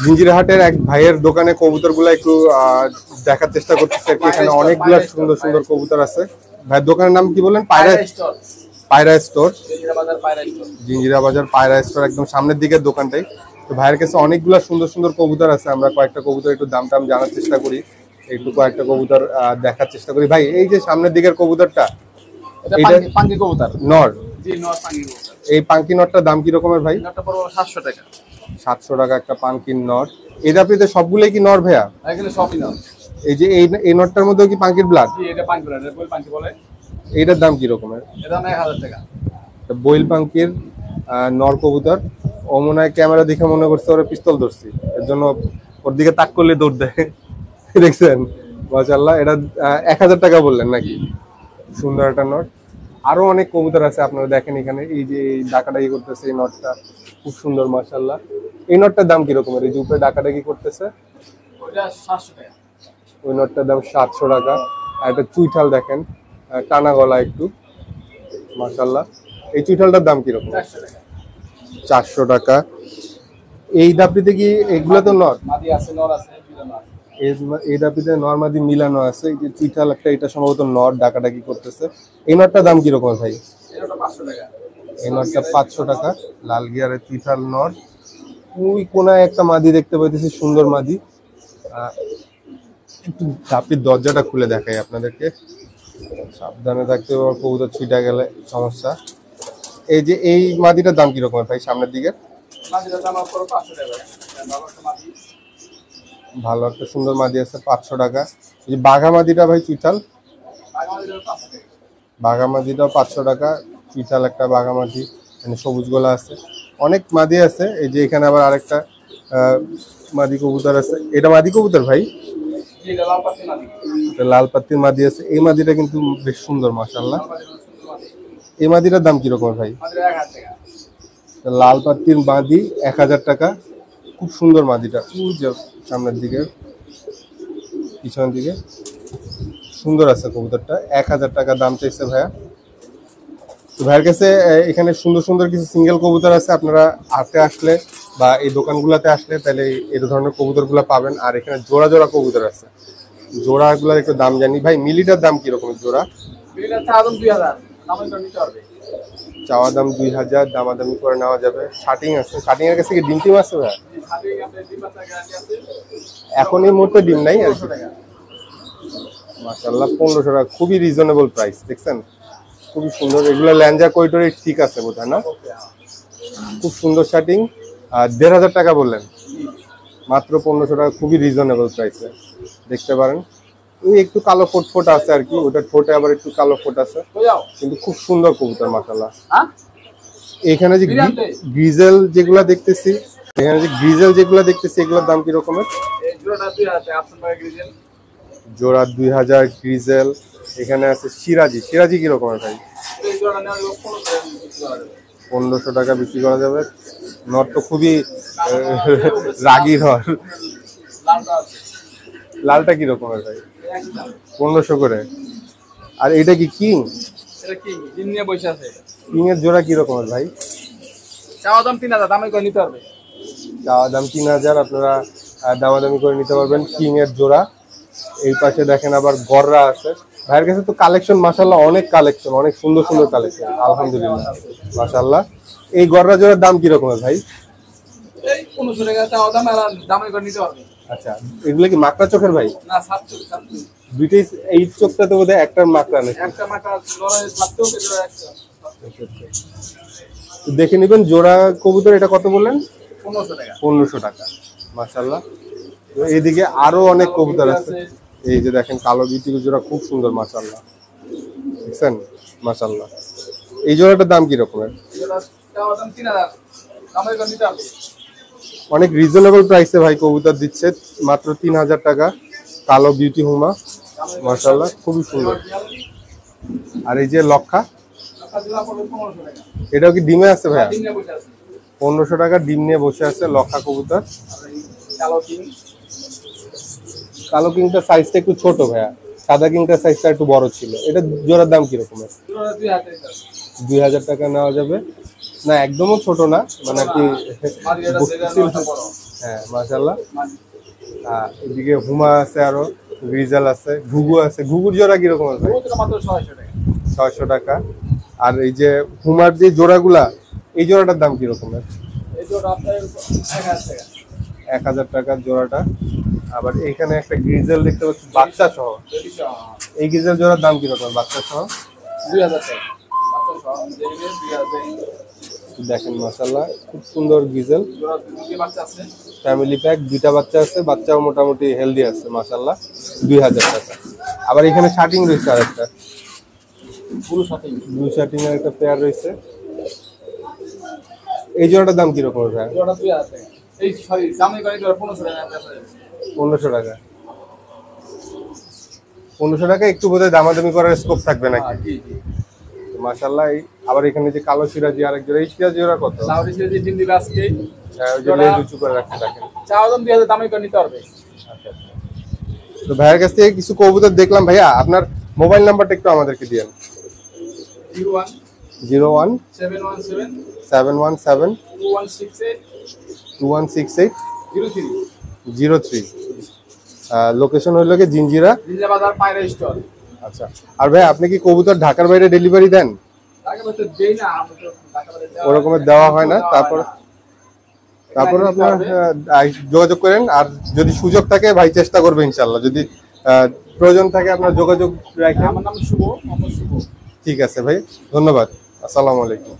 জিঞ্জিরাহাটের এক ভাইয়ের দোকানে কবুতরগুলো একটু দেখার চেষ্টা করতেছি আর কি। এখানে অনেকগুলো সুন্দর সুন্দর কবুতর আছে। ভাইয়ের দোকানের নাম কি বলেন? পায়রা স্টোর, জিঞ্জিরা বাজার পায়রা স্টোর, একদম সামনের দিকের দোকানটাই। তো ভাইয়ের কাছে অনেকগুলো সুন্দর সুন্দর কবুতর আছে। আমরা কয়েকটা কবুতর একটু দাম টাম জানার চেষ্টা করি, একটু কয়েকটা কবুতর দেখার চেষ্টা করি। ভাই এই যে সামনের দিকের কবুতরটা, এটা পাঙ্কি কবুতর নর? জি, নর পাঙ্কি কবুতর। এই পাঙ্কি নরটার দাম কি রকমের ভাই? নরটা পড়বে 700 টাকা। 700 টাকা একটা পাঙ্কিন নর। এই দাপিতে সবগুলোই কি নর ভাইয়া? এখানে সবই নর। এই যে এই নটটার মধ্যেও কি পাঙ্কির ব্লাড? জি, এটা পাঙ্কি ব্লাড, বল পাঙ্কি বলে। এইটার দাম কি রকমের? এর দাম 1000 টাকা। বইল পাঙ্কির নর কবুতর। ও মনে হয় ক্যামেরা দেখে মনে করছে ওরা পিস্তল ধরছি, এর জন্য ওর দিকে তাক করলে দৌড় দেয়। দেখছেন? মাশাআল্লাহ। এটা 1000 টাকা বললেন নাকি? সুন্দর একটা নট। আরো অনেক কবুতর আছে, আপনারা দেখেন এখানে। এই যে ডাকাডাকি করতেছে এই নটটা, খুব সুন্দর মাশাআল্লাহ। এই নটটার দাম কি রকমের? এই যে উপরে ডাকাডাকি করতেছে, ওটা 700 টাকা। ওই নটটার দাম 700 টাকা। আর একটা চুইঠাল দেখেন, টানা গলা একটু, মাশাআল্লাহ। এই চুইঠালটার দাম কি রকম? 400 টাকা। 400 টাকা। এই দাপিতে কি এগুলো তো নর? মাদি আছে, নর আছে, মিলানো আছে। এই দাপিতে নর মাদি মিলানো আছে। এই যে চুইঠাল একটা, এটা সম্ভবত নর, ডাকাডাকি করতেছে। এই নটটার দাম কি রকম ভাই? এটা 500 টাকা। এই নটটা 500 টাকা। লাল গিয়ারের চুইঠাল নর। ওই কোনায় একটা মাদি দেখতে পাইতেছি, সুন্দর মাদি। একটু দাপির দরজাটা খুলে দেখাই আপনাদেরকে, সাবধানে থাকতে হবে, কবুতর ছিটা গেলে সমস্যা। এই যে এই মাদিটার দাম কি রকম ভাই সামনের দিকে? মাদিটার দাম পড়বে 500 টাকা। ভালো একটা মাদি, ভালো একটা সুন্দর মাদি আছে, 500 টাকা। এই যে বাঘা মাদিটা ভাই চুইঠাল, মাদিটার 500 টাকা। বাঘা মাদিটাও 500 টাকা। চুইঠাল একটা বাঘা মাদি, মানে সবুজ গোলা আছে, অনেক মাদি আছে। এই যে এখানে আবার আরেকটা মাদি কবুতর আছে। এটা মাদি কবুতর ভাই? জি, এটা লাল পাতি মাদি। এটা লাল পাতির মাদি আছে। এই মাদিটা কিন্তু বেশ সুন্দর মাশাআল্লাহ। এই মাদিটার দাম কিরকম ভাই? মাদিটা 1000 টাকা। লাল পাতির মাদি 1000 টাকা। খুব সুন্দর মাদিটা, সামনের দিকে পিছনের দিকে সুন্দর আছে কবুতরটা। 1000 টাকা দাম চাইছে ভাইয়া। তো ভাইয়ের কাছে এখানে সুন্দর সুন্দর কিছু সিঙ্গেল কবুতর আছে। আপনারা হাটে আসলে বা এই দোকানগুলোতে আসলে তাহলে এই ধরনের কবুতরগুলো পাবেন। আর এখানে জোড়া জোড়া কবুতর আছে, জোড়াগুলোর একটু দাম জানি ভাই। মিলিটার দাম কিরকম জোড়া? মিলিটার দাম 2000, দাম করে নিতে পারবে। চাওয়া দাম 2000, দামাদামি করে নেওয়া যাবে। শার্টিং আছে, শার্টিং এর কাছে কি ডিম টিম আছে ভাই? এখন এই মুহূর্তে ডিম নাই আর কি। মাশাআল্লাহ 1500 টাকা, খুবই রিজনেবল প্রাইস। দেখছেন খুবই সুন্দর। এগুলো ল্যাঞ্জা কইটরি ঠিক আছে বোধহয় না? খুব সুন্দর শার্টিং। আর 1500 টাকা বললেন, মাত্র 1500 টাকা, খুবই রিজনেবল প্রাইসে দেখতে পারেন। ওই একটু কালো ফোট আছে আর কি, ওটা ঠোঁটে আবার একটু কালো ফোট আছে, কিন্তু খুব সুন্দর কবুতর মাশাআল্লাহ। এখানে যে গ্রিজেল যেগুলা দেখতেছি, এগুলোর দাম কি রকমের? জোড়া 2000 গ্রিজেল। এখানে আছে সিরাজি কি রকমের ভাই? 1500 টাকা বিক্রি করা যাবে। নর তো খুবই রাগী নর। লালটা কি রকমের ভাই? 1500 করে। আর এটা কি কিং? কিং এর জোড়া কি রকমের ভাই? চাওয়া দাম 3000, দামে করে নিতে পারবে। চাওয়া দাম 3000, আপনারা দামাদামি করে নিতে পারবেন কিং এর জোড়া। এই পাশে দেখেন আবার গররা আছে। ভাইয়ের কাছে তো কালেকশন মাশাআল্লাহ, অনেক কালেকশন, অনেক সুন্দর সুন্দর কালেকশন আলহামদুলিল্লাহ মাশাআল্লাহ। এই গররা জোড়ার দাম কি রকমের ভাই? এই 1500 টাকা চাওয়া দাম, আর দামে করে নিতে পারবে। আচ্ছা, এগুলো কি মাকড়া চোখের ভাই? না, 7 চোখ। দুইটাই। এই চোখটা তো বোধহয় একটার মাকড়া নাকি? একটা মাথা লড়াই 7 চোখ, এটা একটা। দেখে নেবেন জোড়া কবুতর। এটা কত বললেন? 1500 টাকা। 1500 টাকা মাশাআল্লাহ। তো এইদিকে আরো অনেক কবুতর আছে। এই যে দেখেন কালো বিউটি জোড়া, খুব সুন্দর মাশাআল্লাহ, দেখছেন মাশাআল্লাহ। এই জোড়াটার দাম কি রকমের? চাওয়া দাম 3000, দামে করে নিতে পারবে। অনেক রিজনেবল প্রাইসে ভাই কবুতর দিচ্ছে, মাত্র 3000 টাকা। কালো বিউটি হুমা মাশাআল্লাহ, খুবই সুন্দর। আর এই যে লক্ষা, এটাও কি ডিমে আছে ভাইয়া? 1500 টাকা ডিম নিয়ে বসে আছে লক্ষা কবুতর। কালো কিংটার সাইজটা একটু ছোট ভাইয়া, সাদা কিংটার সাইজটা একটু বড় ছিল। এটা জোড়ার দাম কিরকমের? 2000 টাকা নেওয়া যাবে। না একদমও ছোট না, মানে কি হ্যাঁ মাশাআল্লাহ। এদিকে হুমা আছে, আরো গ্রিজাল আছে, ঘুঘু আছে। ঘুঘুর জোড়া কিরকম আছে? ওটা মাত্র 600 টাকা। 600 টাকা। আর এই যে হুমার যে জোড়াগুলা, এই জোড়াটার দাম কিরকম? এই জোড়া আপনার 1000 টাকা। 1000 টাকার জোড়াটা। আবার এখানে একটা গ্রিজেল দেখতে পাচ্ছি বাচ্চা সহ। এই গ্রিজেল জোড়ার দাম কিরকম বাচ্চা সহ? 2000 টাকা। বাচ্চা সহ দেখবে 2000। দেখেন মাশাআল্লাহ, খুব সুন্দর গ্রিজেল। জোড়া দুটি বাচ্চা আছে। ফ্যামিলি প্যাক, দুইটা বাচ্চা আছে, বাচ্চাও মোটামুটি হেলদি আছে মাশাআল্লাহ। 2000 টাকা। আবার এখানে শার্টিং রয়েছে আরেকটা, পুরো শাটিং। ব্লু শার্টিং এর একটা পেয়ার রয়েছে। এই জোড়াটার দাম কিরকম ভাই? জোড়া 2000 টাকা। এই সরি দামি গাড়ি জোড়া 1500 টাকা বেচা যাচ্ছে। 1500 টাকা। 1500 টাকা একটু বোধহয় দামাদামি করার স্কোপ থাকবে নাকি? জি জি। মাশাআল্লাহ। আবার এখানে যে কালো সিরাজি আরেক জোড়া, এই সিরাজি ওরা কত? লাউরি সিরিজে ডিম দিবে আজকে। হ্যাঁ, ওই যে লেজ উঁচু করে রাখতে দেখেন। চাওয়া দাম 2000 দামি করে নিতে পারবে। তো ভাইয়ের কাছ থেকে কিছু কবুতর দেখলাম। ভাইয়া আপনার মোবাইল নাম্বারটা একটু আমাদেরকে দিয়েন। 01 01 717 717 2168 2168 03। 03। লোকেশন হইল গিয়ে জিঞ্জিরা। জিঞ্জা বাজার পায়রা স্টল। আচ্ছা। আর ভাই আপনি কি কবুতর ঢাকার বাইরে ডেলিভারি দেন? টাকা বলতে দেই না, আমি তো টাকা বলতে দেওয়া ওরকমের দেওয়া হয় না। তারপর আপনার যোগাযোগ করেন। আর যদি সুযোগ থাকে ভাই চেষ্টা করবে ইনশাল্লাহ। যদি প্রয়োজন থাকে আপনার যোগাযোগ রাখেন। আমার নাম শুভ, মোহাম্মদ শুভ। ঠিক আছে ভাই, ধন্যবাদ। আসসালামু আলাইকুম।